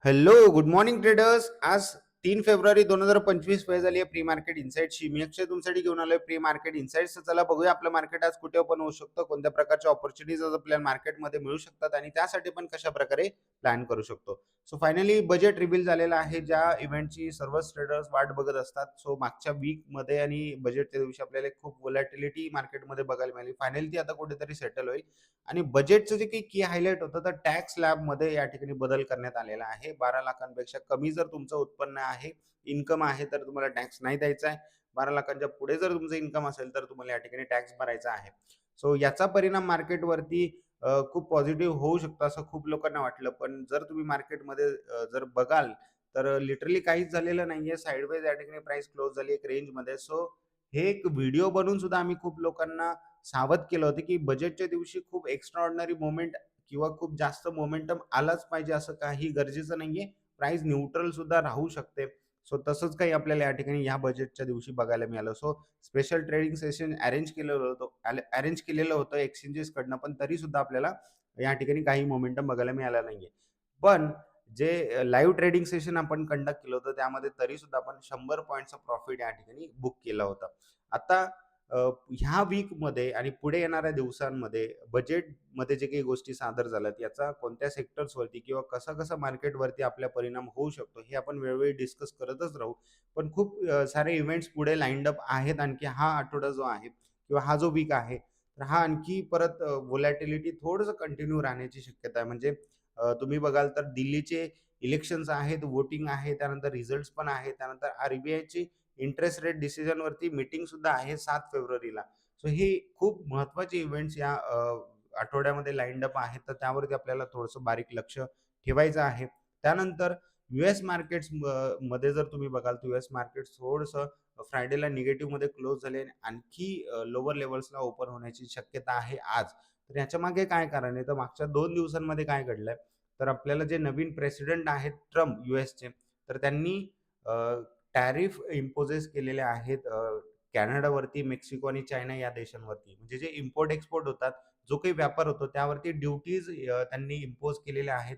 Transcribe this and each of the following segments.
Hello, good morning traders. आज 3 February 2025 वेळ झाली आहे प्री मार्केट इन्साइट्सची. मी अक्षय तुमच्यासाठी घेऊन आलोय प्री मार्केट इन्साइट्स. चला बघूया आपलं मार्केट आज कुठे ओपन होऊ शकतं, कोणत्या प्रकारच्या ऑपॉर्च्युनिटीज आपल्याला मार्केटमध्ये मिळू शकतात आणि त्यासाठी पण कशा प्रकारे प्लॅन करू शकतो. सो फायनली बजेट रिव्हील झालेलं आहे, ज्या इव्हेंटची सर्वच ट्रेडर्स वाट बघत असतात. सो मागच्या वीकमध्ये आणि बजेटच्या दिवशी आपल्याला एक खूप व्होलॅटिलिटी मार्केटमध्ये बघायला मिळाली. फायनली ती आता कुठेतरी सेटल होईल. आणि बजेटचं जे काही की हायलाइट होतं तर टॅक्स स्लॅबमध्ये या ठिकाणी बदल करण्यात आलेला आहे. 12 लाखांपेक्षा कमी जर तुमचं उत्पन्न आहे, इन्कम आहे, तर तुम्हाला टॅक्स नाही द्यायचा आहे. 12 लाखांच्या पुढे जर तुमचं इन्कम असेल तर तुम्हाला या ठिकाणी टॅक्स भरायचा आहे. सो याचा परिणाम मार्केटवरती खूप पॉझिटिव्ह होऊ शकतो असं खूप लोकांना वाटलं. पण जर तुम्ही मार्केटमध्ये जर बघाल तर लिटरली काहीच झालेलं नाहीये. साइडवेज या ठिकाणी प्राइस क्लोज झाली एक रेंजमध्ये. सो हे एक व्हिडिओ बनवून सुद्धा आम्ही खूप लोकांना सावध केलं होतं, की बजेटच्या दिवशी खूप एक्स्ट्राऑर्डिनरी मोमेंट किंवा खूप जास्त मोमेंटम आलाच पाहिजे असं काही गरजेचं नाहीये. प्राइस न्यूट्रल सुद्धा राहू शकते. सो तसंच काही आपल्याला या ठिकाणी या बजेटच्या दिवशी बघायला मिळालं. So special trading session arrange केलेलं होतं एक्सचेंजेसकडनं, पण तरी सुद्धा आपल्याला या ठिकाणी काही मोमेंटम बघायला मिळाला नाहीये. पण जे लाईव्ह ट्रेडिंग सेशन आपण कंडक्ट केलं होतं, त्यामध्ये तरी सुद्धा आपण 100 पॉइंटचं प्रॉफिट या ठिकाणी बुक केलं होतं. आता ह्या वीकमध्ये आणि पुढे येणाऱ्या दिवसांमध्ये बजेटमध्ये जे काही गोष्टी सादर झाल्यात, याचा कोणत्या सेक्टर्सवरती किंवा कसा-कसा मार्केटवरती आपला परिणाम होऊ शकतो, हे आपण वेळोवेळी डिस्कस करतच राहू. पण खूप सारे इव्हेंट्स पुढे लाईन्ड अप आहेत. आणखी हा आठवडा जो आहे किंवा हा जो वीक आहे, तर हा आणखी परत व्होलॅटिलिटी थोडंसं कंटिन्यू राहण्याची शक्यता आहे. म्हणजे तुम्ही बघाल तर दिल्लीचे इलेक्शन्स आहेत, वोटिंग आहे, त्यानंतर रिझल्ट्स पण आहेत. त्यानंतर आर-बी-आयची इंटरेस्ट रेट डिसिजनवरती मीटिंग सुद्धा आहे 7 फेब्रुवारीला. सो ही खूप महत्त्वाचे इव्हेंट्स या आठवड्यामध्ये लाईन्ड अप आहेत. तर त्यावरती आपल्याला थोडंसं बारीक लक्ष ठेवायचं आहे. त्यानंतर यूएस मार्केट्स मध्ये जर तुम्ही बघाल तर यूएस मार्केट थोडंसं फ्रायडेला निगेटिव्हमध्ये क्लोज झाले आणि आणखी लोवर लेव्हल्सला ओपन होण्याची शक्यता आहे आज. तर याच्यामागे काय कारण आहे? तर मागच्या 2 दिवसांमध्ये काय घडलंय? तर आपल्याला जे नवीन प्रेसिडेंट आहेत ट्रम्प यूएसचे, तर त्यांनी टॅरिफ इम्पोजेस केलेले आहेत कॅनडावरती, मेक्सिको आणि चायना या देशांवरती. म्हणजे जे इम्पोर्ट एक्सपोर्ट होतात, जो काही व्यापार होतो त्यावरती ड्युटीज त्यांनी इम्पोज केलेल्या आहेत.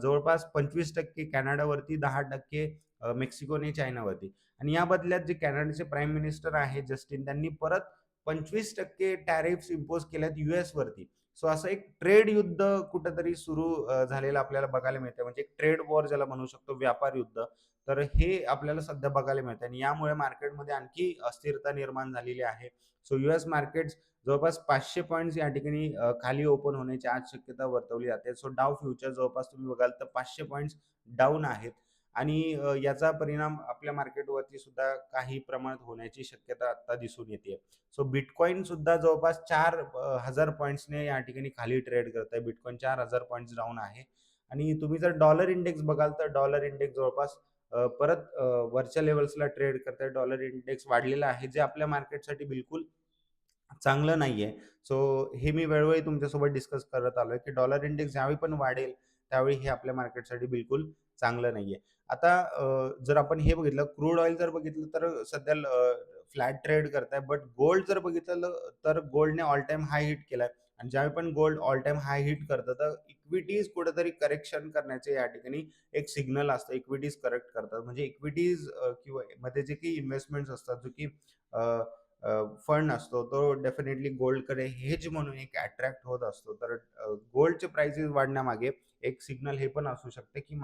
जवळपास 25% कॅनडावरती, 10% मेक्सिको आणि चायनावरती. आणि या बदल्यात जे कॅनडाचे प्राईम मिनिस्टर आहेत जस्टिन, त्यांनी परत 25% टॅरिफ्स इम्पोज केल्यात यूएसवरती. सो असं एक ट्रेड युद्ध कुठेतरी सुरू झालेलं आपल्याला बघायला मिळतं. म्हणजे एक ट्रेड वॉर ज्याला म्हणू शकतो, व्यापार युद्ध. तर हे आपल्याला सध्या बघायला मिळतं आणि यामुळे मार्केटमध्ये आणखी अस्थिरता निर्माण झालेली आहे. सो यूएस मार्केट्स जवळपास 500 पॉइंट्स या ठिकाणी खाली ओपन होण्याची आज शक्यता वर्तवली जाते. सो डाव फ्युचर जवळपास तुम्ही बघाल तर 500 पॉइंट्स डाऊन आहेत आणि याचा परिणाम आपल्या मार्केटवरती सुद्धा काही प्रमाणात होण्याची शक्यता आता दिसून येते. सो बिटकॉइन सुद्धा जवळपास 4,000 पॉइंट्सने या ठिकाणी खाली ट्रेड करत आहे. बिटकॉइन 4,000 पॉइंट्स डाऊन आहे आणि तुम्ही जर डॉलर इंडेक्स बघाल तर डॉलर इंडेक्स जवळपास परत वरच्या लेव्हल्सला ट्रेड करताय. डॉलर इंडेक्स वाढलेला आहे, जे आपल्या मार्केटसाठी बिलकुल चांगलं नाहीये. सो हे मी वेळोवेळी तुमच्यासोबत डिस्कस करत आलोय, की डॉलर इंडेक्स ज्यावेळी पण वाढेल, त्यावेळी हे आपल्या मार्केटसाठी बिलकुल चांगलं नाहीये. आता जर आपण हे बघितलं, क्रूड ऑइल जर बघितलं तर सध्या फ्लॅट ट्रेड करताय. बट गोल्ड जर बघितलं तर गोल्डने ऑल टाईम हाय हिट केलाय आणि ज्यावेळी पण गोल्ड ऑल टाईम हाय हिट करतं, तर इक्विटीज कुठेतरी करेक्शन करण्याचे या ठिकाणी एक सिग्नल असतं. इक्विटीज करेक्ट करतात. म्हणजे इक्विटीज किंवा मध्ये जे काही इन्व्हेस्टमेंट्स असतात, जो की फंड असतो, तो डेफिनेटली गोल्डकडे हेज म्हणून एक अट्रॅक्ट होत असतो. तर गोल्डचे प्राइसेस वाढण्यामागे एक सिग्नल हे पण असू शकते, की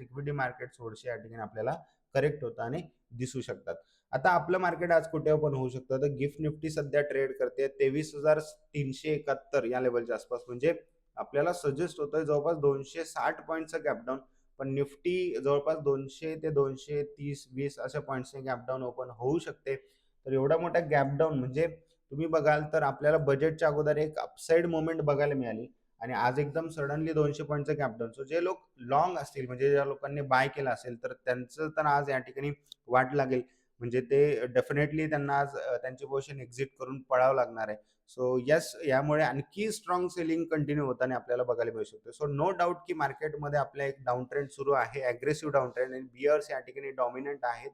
इक्विटी मार्केट थोडेसे या ठिकाणी आपल्याला करेक्ट होताना दिसू शकतात. आता आपलं मार्केट आज कुठे ओपन होऊ शकतं? तर गिफ्ट निफ्टी सध्या ट्रेड करते 23,371 या लेव्हलच्या आसपास. म्हणजे आपल्याला सजेस्ट होतोय जवळपास 260 पॉईंटचा गॅप डाऊन. पण निफ्टी जवळपास 200 ते 230-20 अशा पॉईंट्सचे गॅप डाऊन ओपन होऊ शकते. तर एवढा मोठा गॅप डाऊन म्हणजे तुम्ही बघाल तर आपल्याला बजेटच्या अगोदर एक अपसाइड मोमेंट बघायला मिळाली आणि आज एकदम सडनली 200 पॉईंटचं गॅप डाऊन. सो जे लोक लाँग असतील, म्हणजे ज्या लोकांनी बाय केलं असेल, तर त्यांचं तर आज या ठिकाणी वाट लागेल. म्हणजे ते डेफिनेटली त्यांना आज त्यांची पोझिशन एक्झिट करून पळावं लागणार आहे. सो येस, यामुळे आणखी स्ट्रॉंग सेलिंग कंटिन्यू होताना आपल्याला बघायला मिळू शकते. सो नो डाऊट की मार्केटमध्ये आपल्या एक डाऊन ट्रेंड सुरू आहे, अग्रेसिव्ह डाऊन ट्रेंड, आणि बियर्स या ठिकाणी डॉमिनंट आहेत.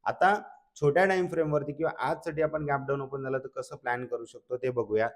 आता छोट्या टाइम फ्रेमवरती किंवा आजसाठी आपण गॅप डाऊन ओपन झालं तर कसं प्लॅन करू शकतो ते बघूया.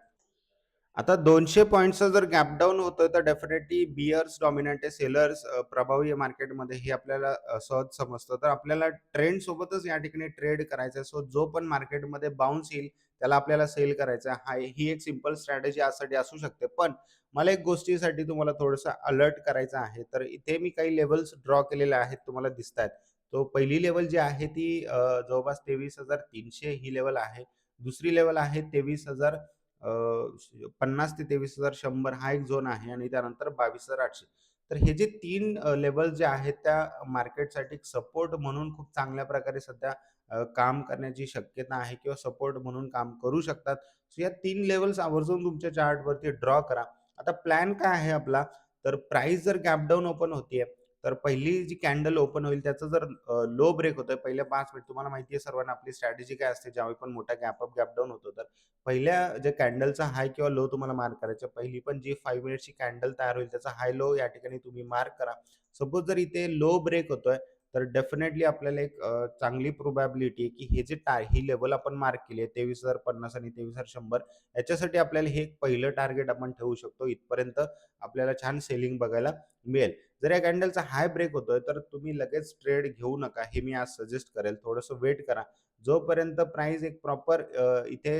आता 200 पॉइंट्सचा जर गॅप डाउन होतोय, तर डेफिनेटली बियर्स डॉमिनंट आहे, सेलर्स प्रभावी आहे मार्केटमध्ये हे आपल्याला सहज समजतं. तर आपल्याला ट्रेंड सोबतच या ठिकाणी ट्रेड करायचा आहे. सो जो पण मार्केटमध्ये बाउन्स येईल, त्याला आपल्याला सेल करायचा आहे. ही एक सिंपल स्ट्रॅटेजी यासाठी असू शकते. पण मला एक गोष्टीसाठी तुम्हाला थोडंसं अलर्ट करायचं आहे. तर इथे मी काही लेव्हल्स ड्रॉ केलेले आहेत, तुम्हाला दिसतायत. तो पहिली लेव्हल जी आहे ती जवळपास 23,300 ही लेव्हल आहे. दुसरी लेव्हल आहे 23,000 50 ते 23,100 हा एक झोन आहे आणि त्यानंतर 22,800. तर हे जे 3 लेव्हल जे आहेत त्या मार्केटसाठी सपोर्ट म्हणून खूप चांगल्या प्रकारे सध्या काम करण्याची शक्यता आहे किंवा सपोर्ट म्हणून काम करू शकतात. सो या 3 लेव्हल्स आवर्जून तुमच्या चार्टवरती ड्रॉ करा. आता प्लॅन काय आहे आपला? तर प्राइस जर गॅप डाउन ओपन होतीये, तर पहिली जी कॅन्डल ओपन होईल त्याचा जर लो ब्रेक होतोय पहिले 5 मिनिट तुम्हाला माहिती आहे सर्वांना आपली स्ट्रॅटेजी काय असते ज्यावेळी पण मोठा गॅप अप, गॅप डाउन होतो तर पहिल्या ज्या कॅन्डलचा हाय किंवा लो तुम्हाला मार्क करायचा. पहिली पण जी 5 मिनिट्सची कॅन्डल तयार होईल त्याचा हाय लो या ठिकाणी तुम्ही मार्क करा. सपोज जर इथे लो ब्रेक होतोय, तर डेफिनेटली आपल्याला एक चांगली प्रोबॅबिलिटी आहे, की हे जे ही लेव्हल आपण मार्क केली आहे 23,050 आणि 23,100 याच्यासाठी आपल्याला हे एक पहिलं टार्गेट आपण ठेवू शकतो. इथपर्यंत आपल्याला छान सेलिंग बघायला मिळेल. जर या कॅन्डलचा हाय ब्रेक होतोय, तर तुम्ही लगेच ट्रेड घेऊ नका. हे मी आज सजेस्ट करेल. थोडंसं वेट करा. जोपर्यंत प्राइस एक प्रॉपर इथे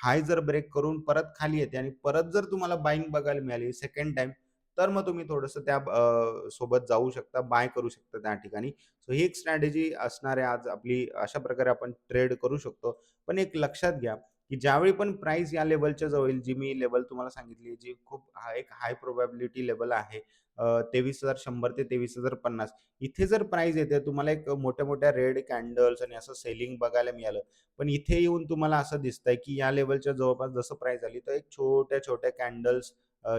हाय जर ब्रेक करून परत खाली येते आणि परत जर तुम्हाला बाईंग बघायला मिळाली सेकंड टाईम, तर मग तुम्ही थोडंसं त्या सोबत जाऊ शकता, बाय करू शकता त्या ठिकाणी. सो ही एक स्ट्रॅटेजी असणार आहे आज आपली. अशा प्रकारे आपण ट्रेड करू शकतो. पण एक लक्षात घ्या, की ज्यावेळी पण प्राइस या लेव्हलच्या जवळ येईल, जी मी लेव्हल तुम्हाला सांगितली, जी खूप एक हाय प्रोबॅबिलिटी लेव्हल आहे. 23,100 ते 23,050 इथे जर प्राइस येते, तुम्हाला एक मोठ्या-मोठ्या रेड कॅन्डल्स आणि असं सेलिंग बघायला मिळालं. पण इथे येऊन तुम्हाला असं दिसतंय, की या लेव्हलच्या जवळपास जसं प्राइस झाली, तर एक छोट्या-छोट्या कॅन्डल्स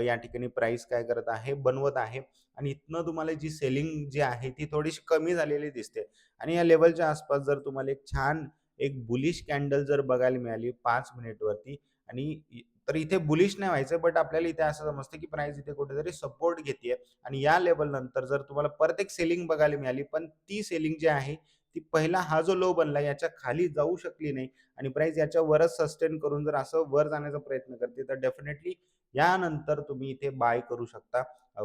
या ठिकाणी प्राइस काय करत आहे, बनवत आहे आणि इथनं तुम्हाला जी सेलिंग जी आहे, ती थोडीशी कमी झालेली दिसते आणि या लेव्हलच्या आसपास जर तुम्हाला एक छान एक बुलिश कॅन्डल जर बघायला मिळाली 5 मिनिटवरती आणि तर इथे बुलिश नाही व्हायचं, बट आपल्याला इथे असं समजतं, की प्राइस इथे कुठेतरी सपोर्ट घेतीये आणि या लेव्हल नंतर जर तुम्हाला परत एक सेलिंग बघायला मिळाली, पण ती सेलिंग जी आहे, ती पहिला हा जो लो बनला याच्या खाली जाऊ शकली नाही आणि प्राइस याच्यावरच सस्टेन करून जर असं वर जाण्याचा प्रयत्न करते, तर डेफिनेटली यानंतर तुम्ही इथे बाय करू शकता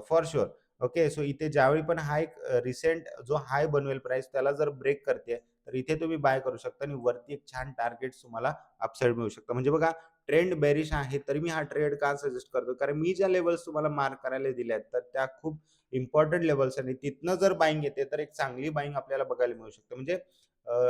फॉर शुअर. ओके. सो इथे ज्यावेळी पण हा एक रिसेंट जो हाय बनवेल प्राइस त्याला जर ब्रेक करते, तर इथे तुम्ही बाय करू शकता आणि वरती एक छान टार्गेट तुम्हाला अपसाइड मिळू शकतं. म्हणजे बघा ट्रेंड बेरिश आहे, तरी मी हा ट्रेड का सजेस्ट करतो? कारण मी ज्या लेव्हल्स तुम्हाला मार्क करायला दिल्या आहेत, तर त्या खूप इम्पोर्टंट लेव्हल्स आणि तिथनं जर बाईंग येते, तर एक चांगली बाईंग आपल्याला बघायला मिळू शकते. म्हणजे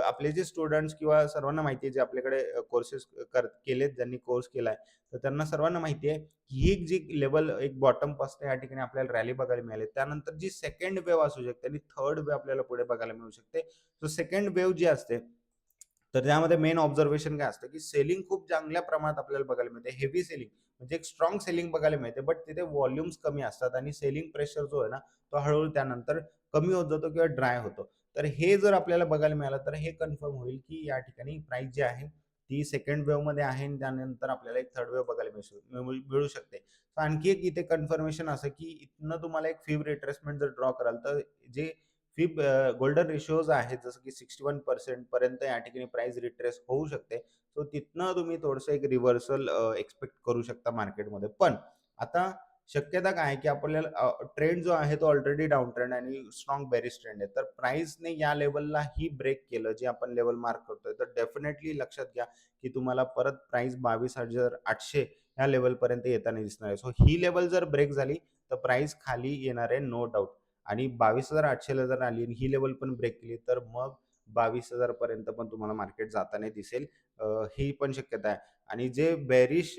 आपले जे स्टुडंट्स किंवा सर्वांना माहिती आहे, जे आपल्याकडे कोर्सेस केलेत, ज्यांनी कोर्स केलाय, तर त्यांना सर्वांना माहिती आहे, की ही जी लेव्हल एक बॉटमपासून या ठिकाणी आपल्याला रॅली बघायला मिळाली. त्यानंतर जी सेकंड वेव्ह असू शकते आणि थर्ड वेव्ह आपल्याला पुढे बघायला मिळू शकते. सो सेकंड वेव्ह जी असते, तर त्यामध्ये मेन ऑब्झर्वेशन काय असतं, की सेलिंग खूप चांगल्या प्रमाणात आपल्याला बघायला मिळते. हेवी सेलिंग म्हणजे एक स्ट्राँग सेलिंग बघायला मिळते. बट तिथे व्हॉल्यूम्स कमी असतात आणि सेलिंग प्रेशर जो आहे ना, तो हळू त्यानंतर कमी होत जातो किंवा ड्राय होतो. तर हे जर आपल्याला बघायला मिळालं, तर हे कन्फर्म होईल, की या ठिकाणी प्राइस जी आहे, ती सेकंड वेव्हमध्ये आहे आणि त्यानंतर आपल्याला एक थर्ड वेव्ह बघायला मिळू शकते. तर आणखी एक इथे कन्फर्मेशन असं, की इथनं तुम्हाला एक फिब रिट्रेसमेंट जर ड्रॉ कराल, तर जे फिब गोल्डन रेशिओज आहेत, जसं की 61% पर्यंत या ठिकाणी प्राइस रिट्रेस होऊ शकते. सो तिथनं तुम्ही थोडंसं एक रिव्हर्सल एक्स्पेक्ट करू शकता मार्केटमध्ये. पण आता शक्यता काय आहे, की आपल्याला ट्रेंड जो आहे तो ऑलरेडी डाउन ट्रेंड आणि स्ट्राँग बेरिश ट्रेंड आहे. तर प्राइसने या लेव्हलला ही ब्रेक केलं, जे आपण लेव्हल मार्क करतोय, तर डेफिनेटली लक्षात घ्या, की तुम्हाला परत प्राइस 22,800 या लेव्हलपर्यंत येताना दिसणार आहे. सो ही लेव्हल जर ब्रेक झाली, तर प्राइस खाली येणार आहे नो डाउट. आणि 22,800 ला जर आली आणि ही लेव्हल पण ब्रेक केली, तर मग 22,000 पर्यंत पण तुम्हाला मार्केट जाताना दिसेल. ही पण शक्यता आहे. आणि जे बेरिश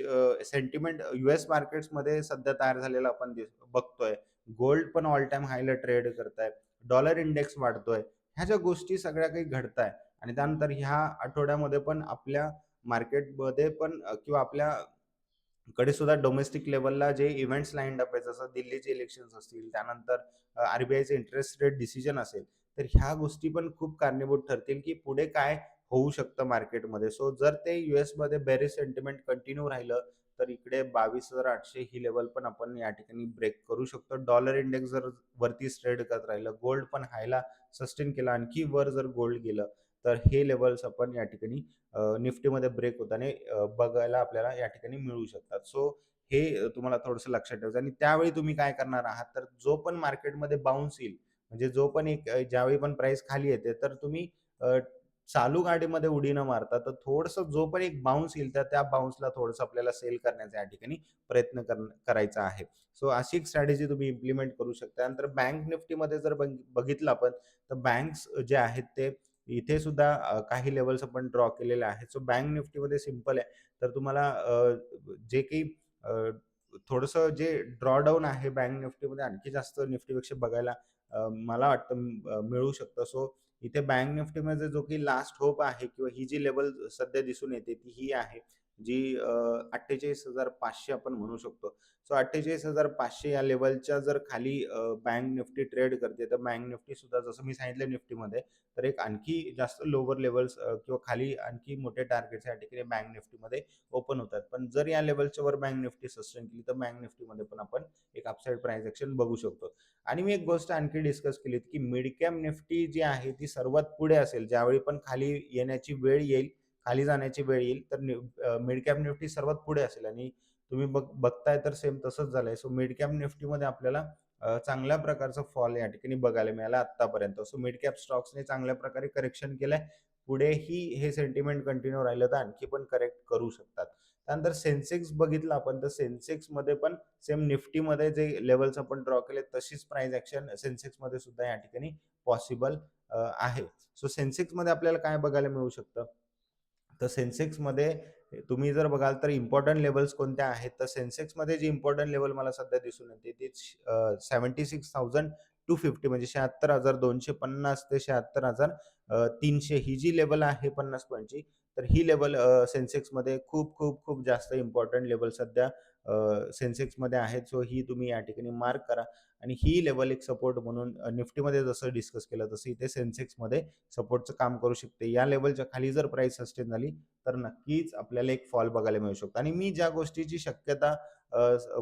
सेंटिमेंट यूएस मार्केट्समध्ये सध्या तयार झालेलं आपण बघतोय. गोल्ड पण ऑल टाईम हायला ट्रेड करताय. डॉलर इंडेक्स वाढतोय. ह्या ज्या गोष्टी सगळ्या काही घडताय आणि त्यानंतर ह्या आठवड्यामध्ये पण आपल्या मार्केटमध्ये पण किंवा आपल्या कडे सुद्धा डोमेस्टिक लेव्हलला जे इव्हेंट्स लाईन्ड अप आहेत, जसं दिल्लीचे इलेक्शन्स असतील, त्यानंतर आर-बी-आयचं इंटरेस्ट रेट डिसिजन असेल, तर ह्या गोष्टी पण खूप कारणीभूत ठरतील, की पुढे काय होऊ शकतं मार्केटमध्ये. सो जर ते यूएसमध्ये बेअरिश सेंटिमेंट कंटिन्यू राहिलं, तर इकडे 22,800 ही लेव्हल पण आपण या ठिकाणी ब्रेक करू शकतो. डॉलर इंडेक्स जर वरतीच ट्रेड करत राहिलं, गोल्ड पण हायला सस्टेन केलं, आणखी वर जर गोल्ड गेलं, तर हे लेव्हल्स आपण या ठिकाणी निफ्टीमध्ये ब्रेक होताना बघायला आपल्याला या ठिकाणी मिळू शकतात. सो हे तुम्हाला थोडंसं लक्षात ठेवायचं आणि त्यावेळी तुम्ही काय करणार आहात, तर जो पण मार्केटमध्ये बाउन्स येईल, म्हणजे जो पण एक ज्यावेळी पण प्राईस खाली येते, तर तुम्ही चालू गाडीमध्ये उडी न मारता, तर थोडंसं जो पण एक बाउन्स येईल, तर त्या बाउन्सला थोडंसं आपल्याला सेल करण्याचा या ठिकाणी प्रयत्न करायचा आहे. सो अशी एक स्ट्रॅटेजी तुम्ही इम्प्लिमेंट करू शकता. नंतर बँक निफ्टीमध्ये जर बघितलं आपण, तर बँक्स जे आहेत ते इथे सुद्धा काही लेव्हल्स आपण ड्रॉ केलेले आहेत. सो बँक निफ्टीमध्ये सिंपल आहे. तर तुम्हाला जे काही थोडंसं जे ड्रॉडाउन आहे बँक निफ्टीमध्ये आणखी जास्त निफ्टीपेक्षा बघायला मला वाटतं मिळू शकतं. सो इथे बँक निफ्टीमध्ये जो की लास्ट होप आहे किंवा ही जी लेवल सध्या दिसून येते ती ही आहे, जी 48,500 आपण म्हणू शकतो. सो 48,500 या लेवलच्या जर खाली बँक निफ्टी ट्रेड करते, तर बँक निफ्टी सुद्धा जसं मी सांगितलं निफ्टीमध्ये, तर एक आणखी जास्त लोवर लेव्हल्स किंवा खाली आणखी मोठे टार्गेट्स या ठिकाणी बँक निफ्टीमध्ये ओपन होतात. पण जर या लेव्हलच्या वर बँक निफ्टी सस्टेन केली, तर बँक निफ्टीमध्ये पण आपण एक अपसाइड प्राइस एक्शन बघू शकतो. आणि मी एक गोष्ट आणखी डिस्कस केली की मिड कॅप निफ्टी जी आहे ती सर्वात पुढे असेल. ज्यावेळी पण खाली येण्याची वेळ येईल, खाली जाण्याची वेळ येईल, तर मिड कॅप निफ्टी सर्वात पुढे असेल आणि तुम्ही बघताय तर सेम तसंच झालंय. सो मिड कॅप निफ्टीमध्ये आपल्याला चांगल्या प्रकारचा फॉल या ठिकाणी बघायला मिळाला आत्तापर्यंत. सो मिड कॅप स्टॉक्सने चांगल्या प्रकारे करेक्शन केलंय. पुढेही हे सेंटिमेंट कंटिन्यू राहिलं तर आणखी पण करेक्ट करू शकतात. त्यानंतर सेन्सेक्स बघितलं आपण, तर सेन्सेक्समध्ये पण सेम निफ्टीमध्ये जे लेव्हल्स आपण ड्रॉ केले तशीच प्राइस ॲक्शन सेन्सेक्समध्ये सुद्धा या ठिकाणी पॉसिबल आहे. सो सेन्सेक्समध्ये आपल्याला काय बघायला मिळू शकतं? तर सेन्सेक्समध्ये तुम्ही जर बघाल तर इम्पोर्टंट लेव्हल्स कोणत्या आहेत, तर सेन्सेक्समध्ये जी इम्पोर्टंट लेव्हल मला सध्या दिसून येते ती 76,250 म्हणजे 76,250 ते 76,300 ही जी लेव्हल आहे 50 पॉईंटची, तर ही लेव्हल सेन्सेक्समध्ये खूप, खूप, खूप जास्त इम्पोर्टंट लेव्हल सध्या सेन्सेक्समध्ये आहेत. सो ही तुम्ही या ठिकाणी मार्क करा आणि ही लेव्हल एक सपोर्ट म्हणून निफ्टीमध्ये जसं डिस्कस केलं तसं इथे सेन्सेक्समध्ये सपोर्टचं काम करू शकते. या लेव्हलच्या खाली जर प्राइस सस्टेन झाली, तर नक्कीच आपल्याला एक फॉल बघायला मिळू शकतो. आणि मी ज्या गोष्टीची शक्यता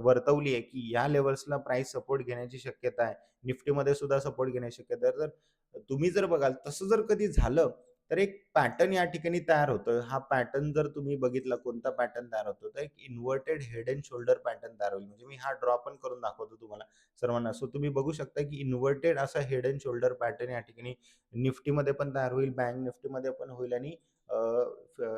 वर्तवली आहे, की या लेव्हल्सला प्राइस सपोर्ट घेण्याची शक्यता आहे. निफ्टीमध्ये सुद्धा सपोर्ट घेण्याची शक्यता आहे. तर तुम्ही जर बघाल तसं जर कधी झालं, तर एक पॅटर्न या ठिकाणी तयार होतोय. हा पॅटर्न जर तुम्ही बघितला कोणता पॅटर्न तयार होतो, तर एक inverted head end shoulder pattern तयार होईल. म्हणजे मी हा ड्रॉ पण करून दाखवतो तुम्हाला सर्वांना. सो तुम्ही बघू शकता, की इन्व्हर्टेड असा हेड एंड शोल्डर पॅटर्न या ठिकाणी निफ्टीमध्ये पण तयार होईल, बँक निफ्टीमध्ये पण होईल आणि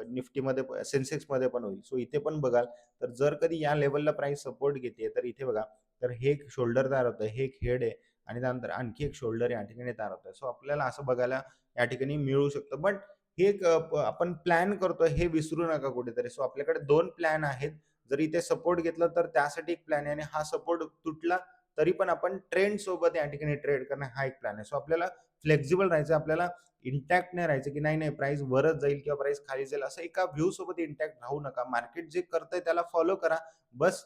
निफ्टीमध्ये सेन्सेक्समध्ये पण होईल. सो इथे पण बघाल, तर जर कधी या लेव्हलला प्राइस सपोर्ट घेते, तर इथे बघा, तर हे एक शोल्डर तयार होतं, हे एक हेड आहे आणि त्यानंतर आणखी एक शोल्डर या ठिकाणी तयार होतोय. सो आपल्याला असं बघायला या ठिकाणी मिळू शकतं. बट हे एक आपण प्लॅन करतोय हे विसरू नका कुठेतरी. सो आपल्याकडे 2 प्लॅन आहेत. जर इथे सपोर्ट घेतला तर त्यासाठी एक प्लॅन आहे आणि हा सपोर्ट तुटला तरी पण आपण ट्रेंड सोबत या ठिकाणी ट्रेड करणं हा एक प्लॅन आहे. सो आपल्याला फ्लेक्सिबल राहायचं, आपल्याला इंटॅक्ट नाही राहायचं, की नाही, नाही प्राइस वरच जाईल किंवा प्राइस खाली जाईल असं एका व्ह्यू सोबत इंटॅक्ट राहू नका. मार्केट जे करतंय त्याला फॉलो करा. बस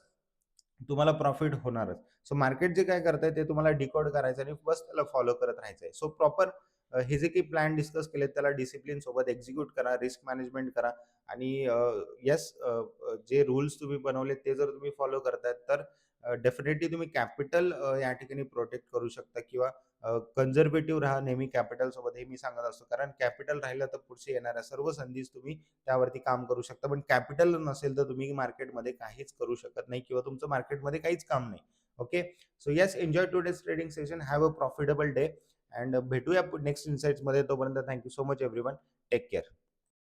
तुम्हाला प्रॉफिट होणारच. सो मार्केट जे काय करतंय ते तुम्हाला डिकोड करायचं आणि बस त्याला फॉलो करत राहायचंय. सो प्रॉपर हे जे काही प्लॅन डिस्कस केलेत त्याला डिसिप्लिन सोबत एक्झिक्यूट करा, रिस्क मॅनेजमेंट करा आणि येस जे रूल्स तुम्ही बनवलेत ते जर तुम्ही फॉलो करतायत तर डेफिनेटली तुम्ही कॅपिटल या ठिकाणी प्रोटेक्ट करू शकता किंवा कन्झर्व्हेटिव्ह राहा नेहमी कॅपिटल सोबत हे मी सांगत असतो. कारण कॅपिटल राहिलं तर पुढचे येणाऱ्या सर्व संधीच तुम्ही त्यावरती काम करू शकता. पण कॅपिटल नसेल तर तुम्ही मार्केटमध्ये काहीच करू शकत नाही किंवा तुमचं मार्केटमध्ये काहीच काम नाही. Okay. So yes, enjoy today's trading session. Have a profitable day and भेटूया नेक्स्ट इन्साइट्समध्ये. तोपर्यंत thank you so much everyone. Take care.